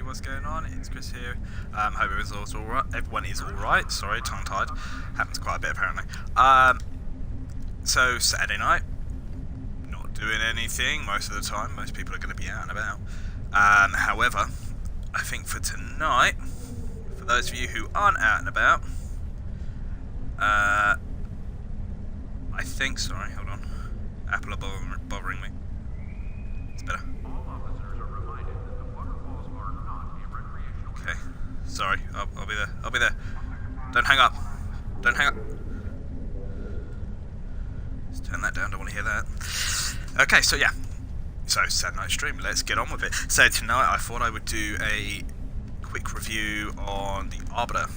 what's going on? It's Chris here. Hope everyone is alright. Sorry, tongue-tied. Happens quite a bit apparently. So Saturday night, not doing anything most of the time. Most people are going to be out and about. However, I think for tonight, for those of you who aren't out and about, I think, sorry, hold on. Apple are bothering me. It's better. Okay, sorry, I'll be there. I'll be there. Don't hang up. Don't hang up. Let's turn that down, don't want to hear that. Okay, so yeah. So, Saturday night stream, let's get on with it. So tonight I thought I would do a quick review on the Arbiter.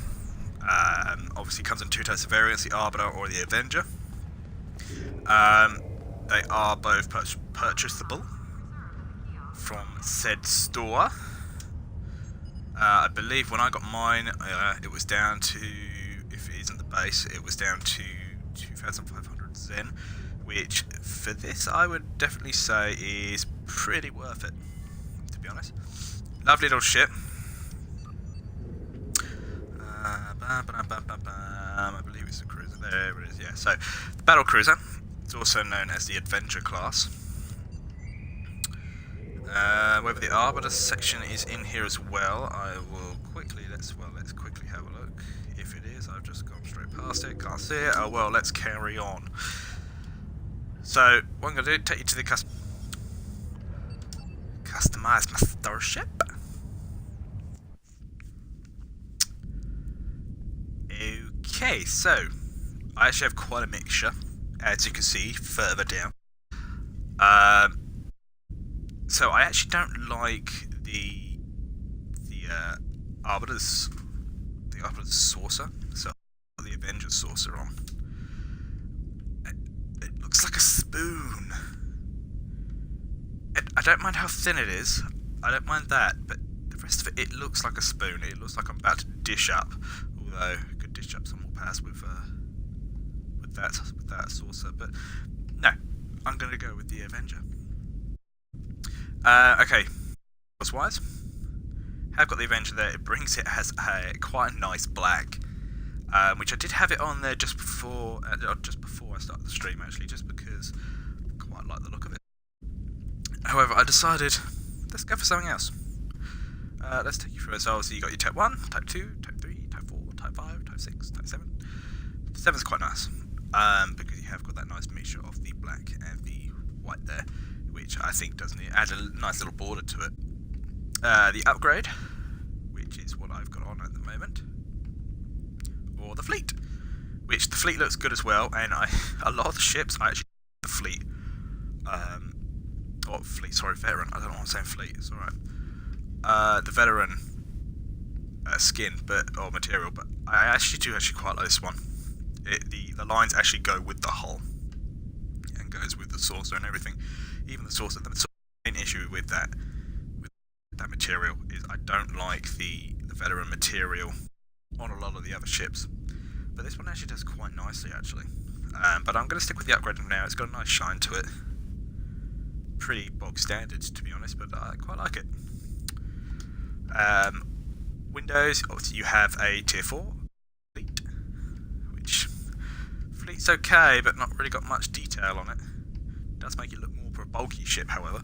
Obviously comes in two types of variants, the Arbiter or the Avenger. They are both purchasable from said store. I believe when I got mine, it was down to, if it isn't the base, it was down to 2,500 Zen, which for this I would definitely say is pretty worth it, to be honest. Lovely little ship. I believe it's a cruiser. There it is, yeah. So, the battlecruiser. It's also known as the Adventure class. Whether the Arbiter section is in here as well, I will quickly, let's quickly have a look. If it is, I've just gone straight past it, can't see it. Oh well, let's carry on. So, what I'm going to do, take you to the customize my starship. Okay, so, I actually have quite a mixture, as you can see further down. So I actually don't like the Arbiter's saucer. So I've got the Avenger's saucer on. It looks like a spoon. I don't mind how thin it is. I don't mind that, but the rest of it, it looks like a spoon. It looks like I'm about to dish up. Although I could dish up some more pass with that saucer, but no, I'm gonna go with the Avenger. Okay, wise, have got the Avenger there. It brings it as quite a nice black, which I did have it on there just before I started the stream actually, just because I quite like the look of it. However, I decided let's go for something else. Let's take you through it. So obviously you got your Type 1, Type 2, Type 3, Type 4, Type 5, Type 6, Type 7. 7's quite nice, because you have got that nice mixture of the black and the white there, which I think does add a nice little border to it. The upgrade, which is what I've got on at the moment, or the fleet, which the fleet looks good as well, and a lot of the ships I actually the fleet, veteran, I don't know what I'm saying, fleet, it's alright. The veteran skin, or material, but I actually do quite like this one. The lines actually go with the hull and goes with the saucer and everything. Even the saucer. The main issue with that material is I don't like the veteran material on a lot of the other ships, but this one actually does quite nicely actually. But I'm going to stick with the upgrade now. It's got a nice shine to it. Pretty bog standard to be honest, but I quite like it. Windows, obviously you have a tier 4 fleet, which fleet's okay, but not really got much detail on it. Does make it look more for a bulky ship, however.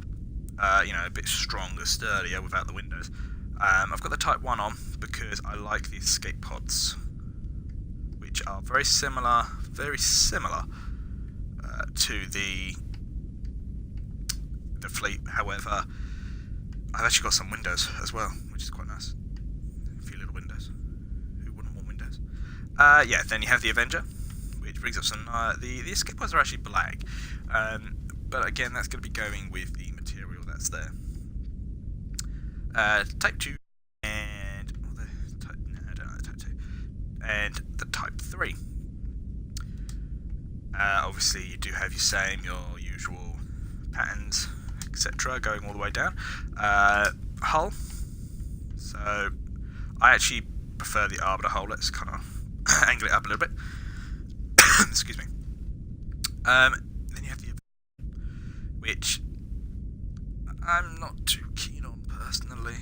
You know, a bit stronger, sturdier without the windows. I've got the Type 1 on because I like the escape pods, which are very similar to the fleet. However, I've actually got some windows as well, which is quite nice. A few little windows. Who wouldn't want windows? Yeah, then you have the Avenger, which brings up some... the escape pods are actually black. But again, that's going to be going with the material that's there. Type 2 and... I don't know the Type 2. And the Type 3. Obviously, you do have your usual patterns, etc., going all the way down. Hull. So, I actually prefer the Arbiter hull. Let's kind of angle it up a little bit. Excuse me. Then you have the which I'm not too keen on personally.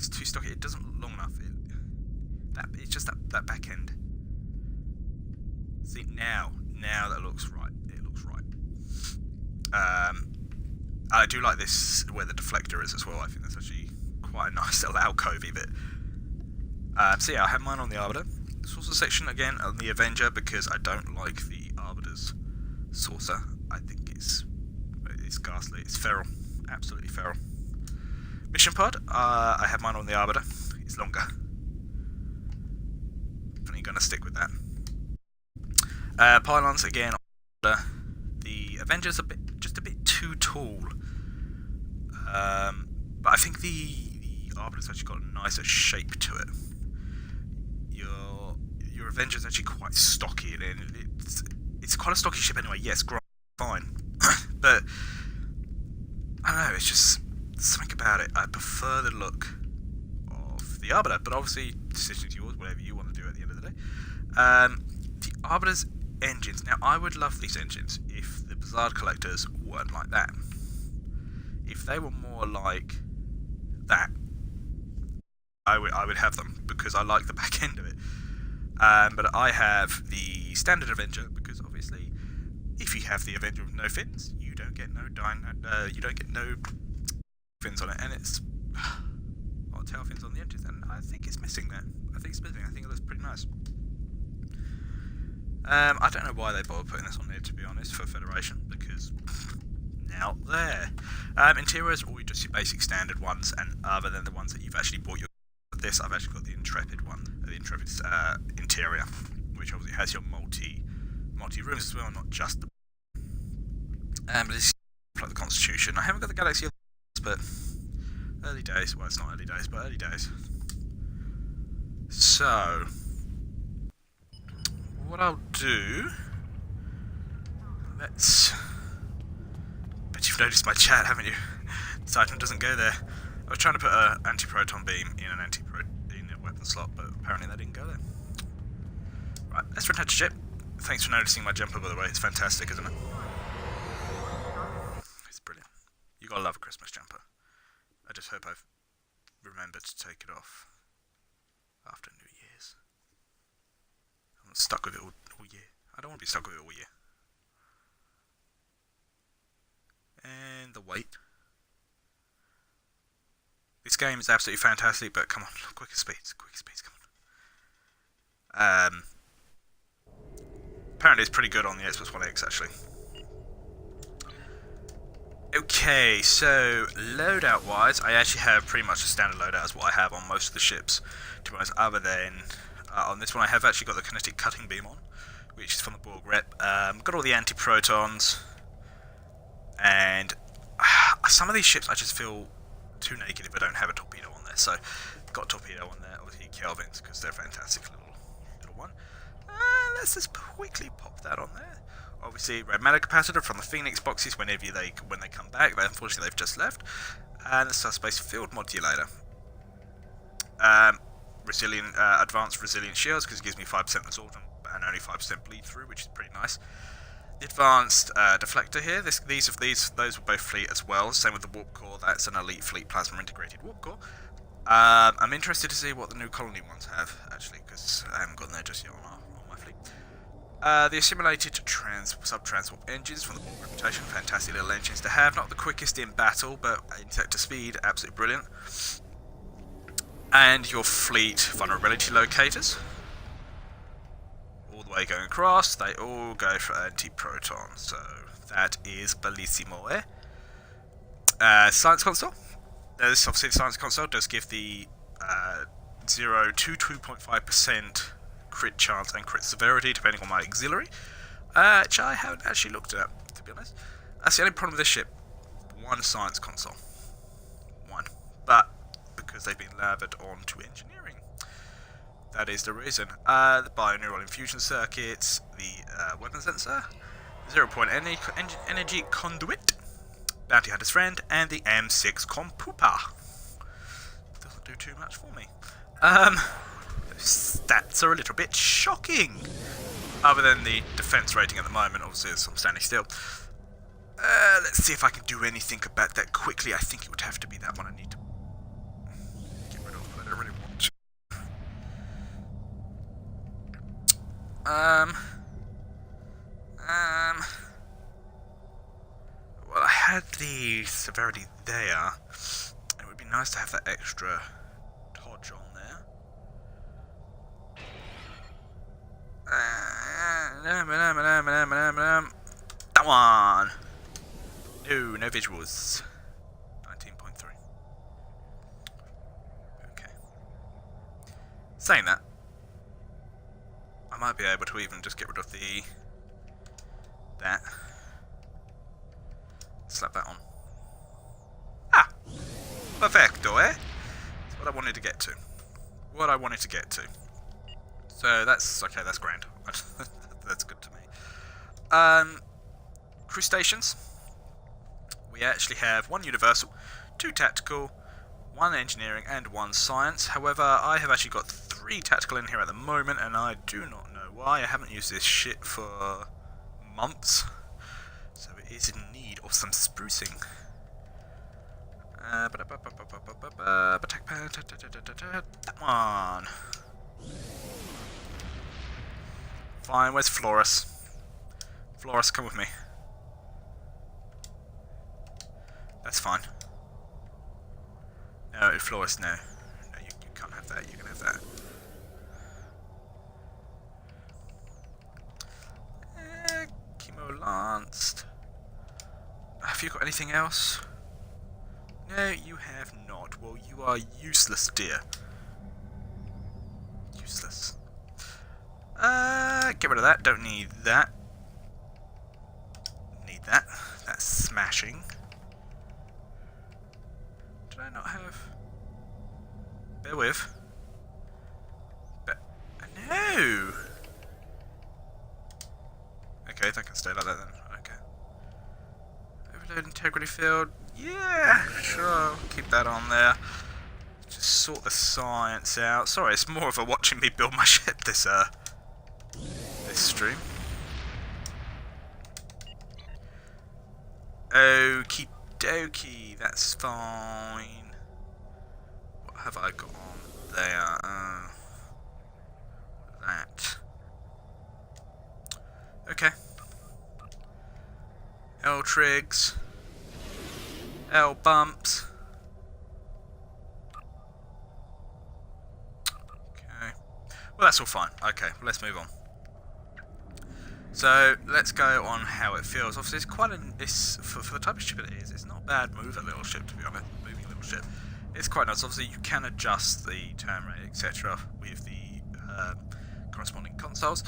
looks too stocky. It doesn't look long enough. It's just that back end. See, now that looks right. It looks right. I do like this where the deflector is as well. I think that's actually quite a nice little alcovey bit. So yeah, I have mine on the Arbiter. The saucer section again on the Avenger because I don't like the Arbiter's saucer. I think it's ghastly. It's feral, absolutely feral. Mission pod. I have mine on the Arbiter. It's longer. Definitely going to stick with that. Pylons again. The Avenger's just a bit too tall. But I think the Arbiter's actually got a nicer shape to it. Your Avenger's actually quite stocky, and it's quite a stocky ship anyway. Yes, fine, but I don't know. It's just something about it. I prefer the look of the Arbiter, but obviously decision's yours. Whatever you want to do at the end of the day. The Arbiter's engines. Now, I would love these engines if the Blizzard collectors weren't like that. If they were more like that, I would have them because I like the back end of it. But I have the standard Avenger because obviously, if you have the Avenger with no fins, you don't get no fins on it, and it's tail fins on the edges, and I think it's missing that. I think it looks pretty nice. I don't know why they bothered putting this on there, to be honest, for Federation, because now there. Interiors are all just your basic standard ones, and other than the ones that you've actually bought this, I've actually got the Intrepid one, the Intrepid's interior, which obviously has your multi rooms as well, not just the. But it's like the Constitution. I haven't got the Galaxy, but early days. Well, it's not early days, but early days. So, what I'll do, let's. Bet you've noticed my chat, haven't you? Titan doesn't go there. I was trying to put an anti-proton beam in a weapon slot, but apparently that didn't go there. Right, let's return to ship. Thanks for noticing my jumper, by the way. It's fantastic, isn't it? It's brilliant. You gotta love a Christmas jumper. I just hope I've remembered to take it off after New Year's. I'm stuck with it all year. I don't want to be stuck with it all year. And the weight. This game is absolutely fantastic, but come on, quicker speeds, come on. Apparently it's pretty good on the Xbox One X, actually. Okay, so loadout-wise, I actually have pretty much a standard loadout as what I have on most of the ships, to be honest, other than on this one I have actually got the kinetic cutting beam on, which is from the Borg rep. Got all the anti-protons, and some of these ships I just feel too naked if I don't have a torpedo on there, so got a torpedo on there, obviously Kelvins, because they're a fantastic little one. Let's just quickly pop that on there. Obviously, red matter capacitor from the Phoenix boxes when they come back, but unfortunately they've just left. And the subspace field modulator. Advanced resilient shields, because it gives me 5% absorption and only 5% bleed through, which is pretty nice. The advanced deflector here, those were both fleet as well. Same with the warp core, that's an elite fleet plasma integrated warp core. I'm interested to see what the new colony ones have, actually, because I haven't gotten there just yet on my fleet. The assimilated sub-transport engines from the Borg reputation, fantastic little engines to have. Not the quickest in battle, but in sector speed, absolutely brilliant. And your fleet vulnerability locators. All the way going across, they all go for anti-proton, so that is bellissimo, eh? Science console. This, obviously, the science console does give the 0 to 2.5% crit chance and crit severity, depending on my auxiliary, which I haven't actually looked at, to be honest. That's the only problem with this ship. One science console. One. But, because they've been lathered onto engineering. That is the reason. The bioneural infusion circuits, the weapon sensor, 0-point energy conduit, bounty hunter's friend, and the M6 Computer. Doesn't do too much for me. Stats are a little bit shocking. Other than the defense rating at the moment, obviously I'm standing still. Let's see if I can do anything about that quickly. I think it would have to be that one I need to get rid of. don't really want to. Um. Well, I had the severity there. It would be nice to have that extra dodge on there. That one! No visuals. 19.3. Okay. Saying that, I might be able to even just get rid of that. Slap that on. Ah! Perfecto, eh? That's what I wanted to get to. So that's okay, that's grand. That's good to me. Crew stations. We actually have 1 universal, 2 tactical, 1 engineering and 1 science. However, I have actually got 3 tactical in here at the moment, and I do not know why. I haven't used this shit for months, so it is in need of some sprucing. That one. Fine, where's Florus? Florus, come with me. That's fine. No, Florus, no. No, you can't have that, you can have that. Chemo lanced. Have you got anything else? No, you have not. Well, you are useless, dear. Useless. Get rid of that. Don't need that. Need that. That's smashing. Did I not have... Bear with. No! Okay, that can stay like that then. Okay. Overload integrity field. Yeah, sure. Keep that on there. Just sort the science out. Sorry, it's more of a watching me build my ship this stream. Okie dokie, that's fine. What have I got on there? That. Okay. L trigs. L bumps. Okay. Well, that's all fine. Okay, let's move on. So let's go on how it feels. Obviously, it's quite for the type of ship it is. It's not a bad moving little ship, to be honest. Moving little ship. It's quite nice. Obviously, you can adjust the turn rate, etc., with the corresponding consoles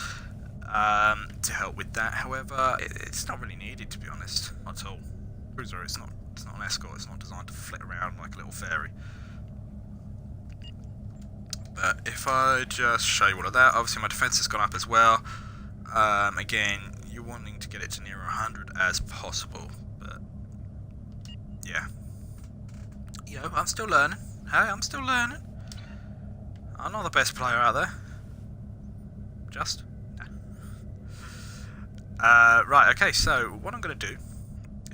to help with that. However, it's not really needed, to be honest, at all. Cruiser, it's not an escort. It's not designed to flit around like a little ferry. But if I just show you all of that, obviously my defense has gone up as well. Again, you're wanting to get it to near 100 as possible, but yeah. You know, I'm still learning. Hey, I'm still learning. I'm not the best player out there. Just. Right, okay, so what I'm going to do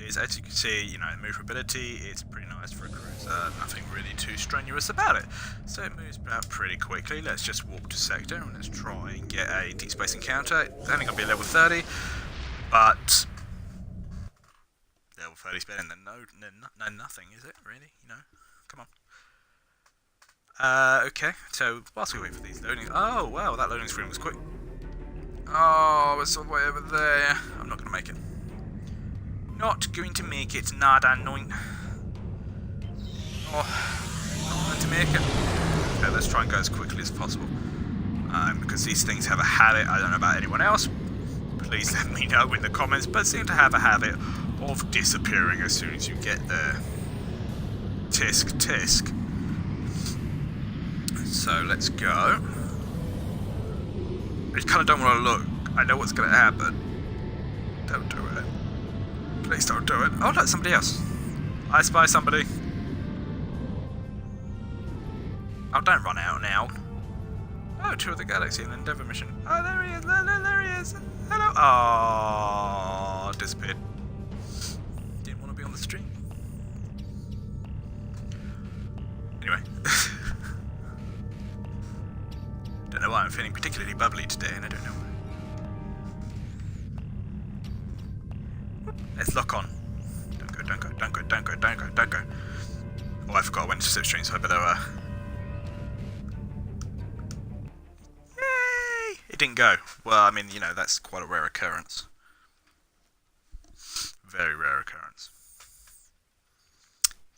is, as you can see, you know, movability is pretty nice for a cruiser, nothing really too strenuous about it. So it moves about pretty quickly. Let's just warp to sector and let's try and get a deep space encounter. It's only going to be level 30, but level 30 is better than no nothing, is it, really? You know, come on. Okay, so whilst we wait for these loadings... Oh, wow, that loading screen was quick. Oh, it's all the way over there. I'm not going to make it. Not going to make it, nada noin. Oh, not going to make it. Okay, let's try and go as quickly as possible. Because these things have a habit, I don't know about anyone else, please let me know in the comments, but seem to have a habit of disappearing as soon as you get there. Tisk, tisk. So let's go. I kind of don't want to look. I know what's going to happen. Don't do it. Please don't do it. Oh, look, somebody else. I spy somebody. Oh, don't run out now. Oh, Tour of the Galaxy and Endeavour mission. Oh, there he is. There he is. Hello. Oh, disappeared. Didn't want to be on the stream. Anyway. I'm feeling particularly bubbly today, and I don't know why. Let's lock on. Don't go, don't go, don't go, don't go, don't go, don't go. Oh, I forgot I went to slipstream, so I better, Yay! It didn't go. Well, I mean, you know, that's quite a rare occurrence. Very rare occurrence.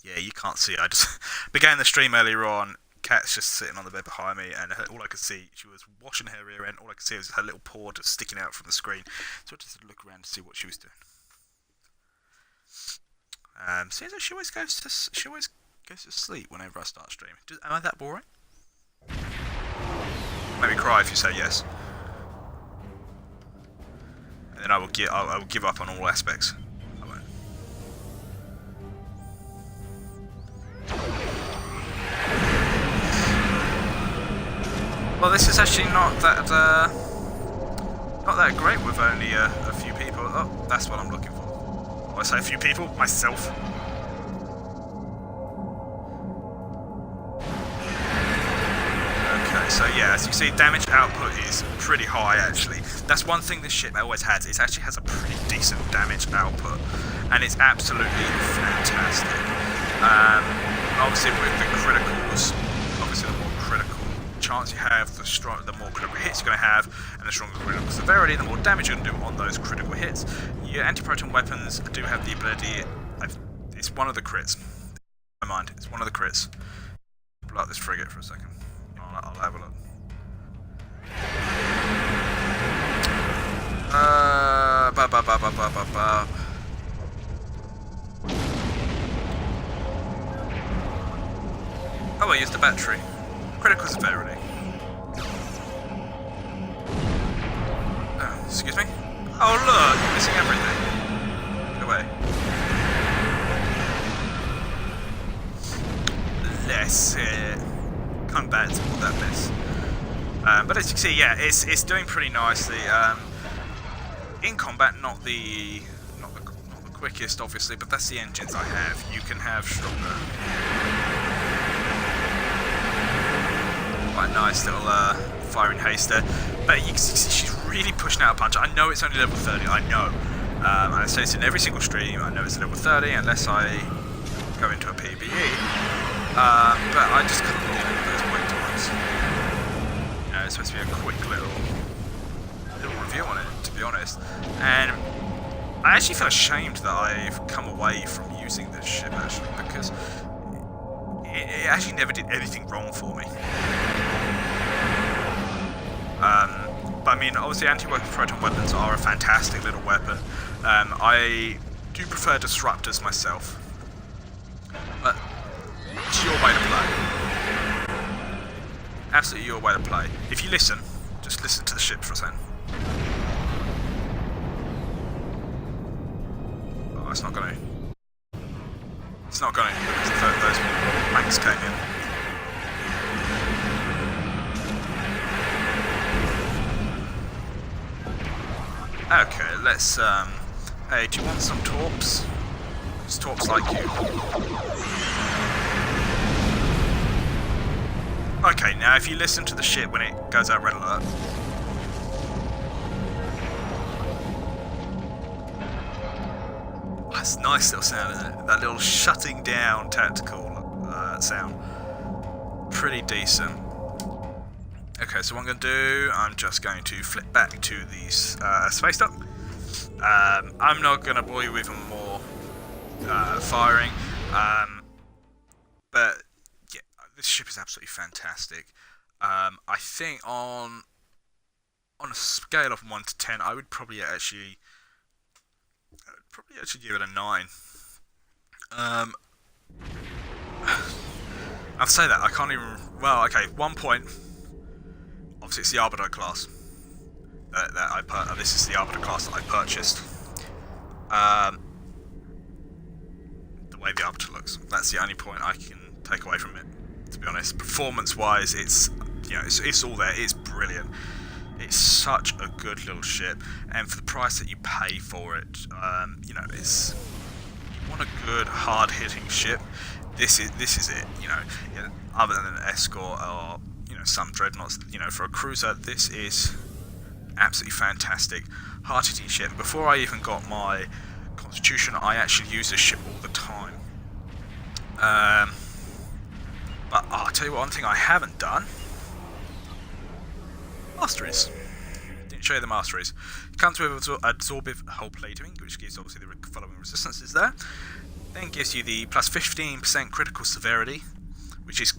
Yeah, you can't see. I just began the stream earlier on. Kat's just sitting on the bed behind me, and all I could see, she was washing her rear end. All I could see was her little paw just sticking out from the screen. So I just look around to see what she was doing. Seems like she always goes to sleep whenever I start streaming. Am I that boring? Make me cry if you say yes. And then I will give up on all aspects. I won't. Well, this is actually not that great with only a few people. Oh, that's what I'm looking for. When I say a few people, myself. Okay, so yeah, as you see, damage output is pretty high actually. That's one thing this ship always has. It actually has a pretty decent damage output, and it's absolutely fantastic. Obviously with the criticals, obviously the more critical chance you have, the more critical hits you're going to have, and the stronger critical severity, the more damage you're going to do on those critical hits. Your anti-proton weapons do have the ability. It's one of the crits. Never mind, it's one of the crits. Blow up this frigate for a second. I'll have a look. Oh, I used the battery. Critical severity. Oh, excuse me? Oh look, you're missing everything. Get away. Let's combat all that mess. But as you can see, yeah, it's doing pretty nicely. In combat, not the quickest, obviously, but that's the engines I have. You can have stronger. Quite a nice little firing haste there. But you can see she's really pushing out a punch. I know it's only level 30, I know. And I say this in every single stream, I know it's level 30 unless I go into a PvE. But I just couldn't deal with those wait times. You know, it's supposed to be a quick little review on it, to be honest. And I actually feel ashamed that I've come away from using this ship, actually, because it actually never did anything wrong for me. But I mean, obviously anti-proton weapons are a fantastic little weapon. I do prefer disruptors myself. But it's your way to play. Absolutely your way to play. If you listen, just listen to the ship for a second. Oh, it's not going to. It's not going to, because those banks came in. Okay, let's, hey, do you want some torps? Because torps like you. Okay, now if you listen to the ship when it goes out red alert. That's a nice little sound, isn't it? That little shutting down tactical sound. Pretty decent. Okay, so what I'm going to do, I'm just going to flip back to the space dock. I'm not going to bore you with more firing, but yeah, this ship is absolutely fantastic. I think on a scale of 1 to 10, I would probably actually give it a 9. I'll say that, I can't even... Well, okay, 1 point. Obviously, it's the Arbiter class. This is the Arbiter class that I purchased. The way the Arbiter looks. That's the only point I can take away from it, to be honest. Performance-wise, it's all there. It's brilliant. It's such a good little ship, and for the price that you pay for it, you know, you want a good, hard-hitting ship. This is it. You know, other than an escort or some dreadnoughts. For a cruiser, this is absolutely fantastic, hard-hitting ship. Before I even got my Constitution, I actually use this ship all the time. But I'll tell you one thing I haven't done. Masteries. Didn't show you the masteries. It comes with absorbive hull plating, which gives obviously the following resistances there. Then gives you the plus 15% critical severity, which is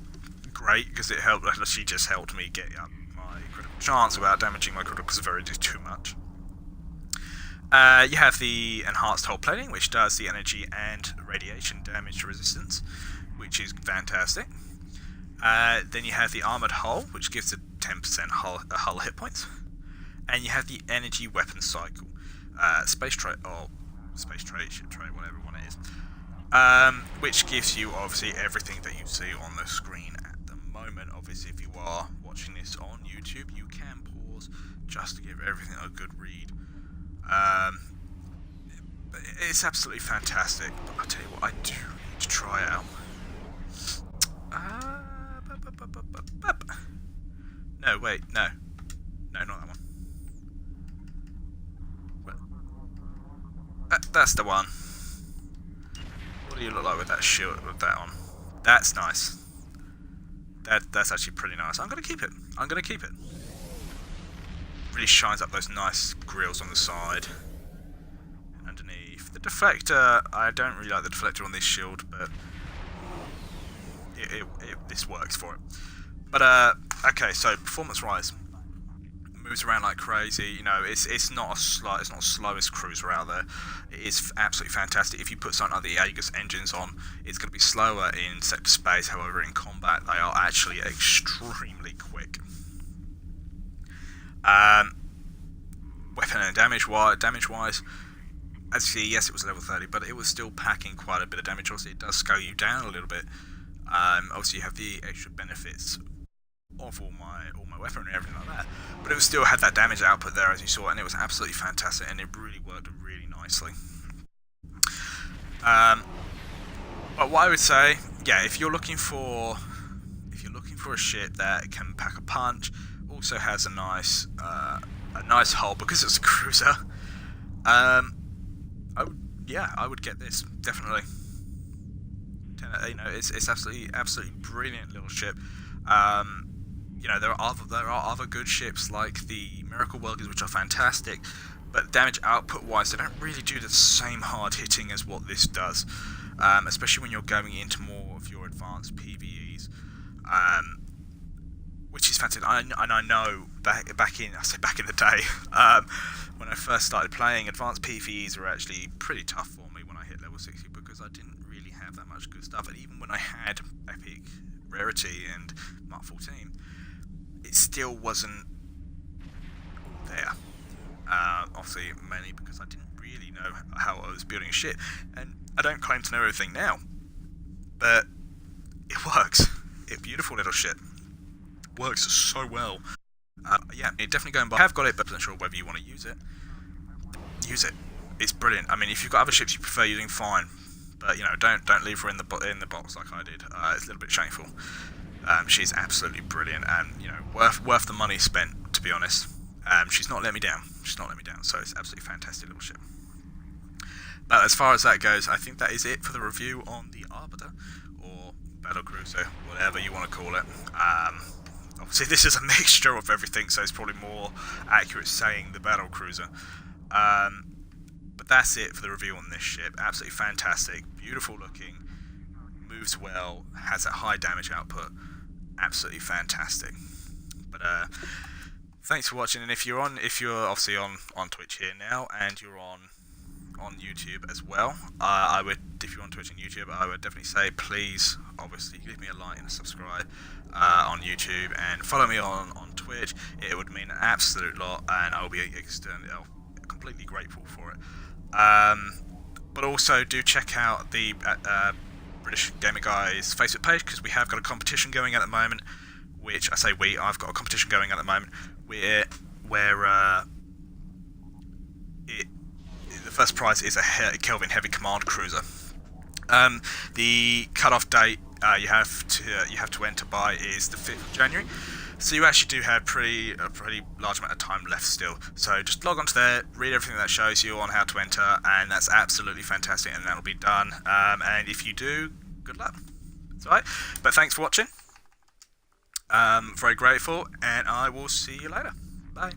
great because it actually just helped me get up my critical chance without damaging my critical severity too much. You have the enhanced hull plating, which does the energy and radiation damage resistance, which is fantastic. Then you have the armoured hull, which gives a 10% hull hit points. And you have the energy weapon cycle, ship tray, whatever one it is, which gives you obviously everything that you see on the screen at the moment. Obviously, if you are watching this on YouTube, you can pause just to give everything a good read. It's absolutely fantastic. But I'll tell you what, I do need to try out. No, wait, no, not that one. That's the one. What do you look like with that shield, with that on? That's nice. That's actually pretty nice. I'm gonna keep it. Really shines up those nice grills on the side. And underneath. The deflector, I don't really like the deflector on this shield, but this works for it. But okay, so performance rise. Moves around like crazy. It's not the slowest cruiser out there. It is absolutely fantastic. If you put something like the Aegis engines on, it's going to be slower in sector space. However, in combat, they are actually extremely quick. Weapon and damage wise, actually, yes, it was level 30, but it was still packing quite a bit of damage. Also, it does scale you down a little bit. Obviously, you have the extra benefits of all my weaponry and everything like that, but it still had that damage output there, as you saw, and it was absolutely fantastic, and it really worked really nicely. But what I would say, yeah, if you're looking for a ship that can pack a punch, also has a nice hull because it's a cruiser, I would get this definitely. It's absolutely brilliant little ship. There are other good ships like the Miracle Workers, which are fantastic, but damage output wise, they don't really do the same hard hitting as what this does, especially when you're going into more of your advanced PvEs, which is fantastic. And I know back in the day, when I first started playing, advanced PvEs were actually pretty tough for me when I hit level 60 because I didn't really have that much good stuff, and even when I had Epic Rarity and Mark 14, it still wasn't all there. Obviously, mainly because I didn't really know how I was building shit, and I don't claim to know everything now, but it works. It's a beautiful little shit. Works so well. Yeah, it definitely going by. I have got it, but I'm not sure whether you want to use it. Use it. It's brilliant. I mean, if you've got other ships you prefer using, fine. But don't leave her in the box like I did. It's a little bit shameful. She's absolutely brilliant, and worth the money spent, to be honest. She's not let me down. So it's absolutely fantastic little ship. But as far as that goes, I think that is it for the review on the Arbiter, or battlecruiser, whatever you want to call it. Obviously, this is a mixture of everything, so it's probably more accurate saying the battlecruiser. But that's it for the review on this ship. Absolutely fantastic, beautiful looking, moves well, has a high damage output. Absolutely fantastic. But thanks for watching, and if you're obviously on Twitch here now, and you're on YouTube as well, if you're on Twitch and YouTube, I would definitely say please, obviously, give me a like and a subscribe on YouTube, and follow me on Twitch. It would mean an absolute lot, and I'll be completely grateful for it. But also do check out the British Gamer Guys Facebook page, because we have got a competition going at the moment, which I say I've got a competition going at the moment where the first prize is a Kelvin Heavy Command Cruiser. The cut-off date you have to enter by is the 5th of January. So you actually do have a pretty large amount of time left still. So just log onto there, read everything that shows you on how to enter, and that's absolutely fantastic, and that'll be done. And if you do, good luck. It's alright. But thanks for watching. Very grateful, and I will see you later. Bye.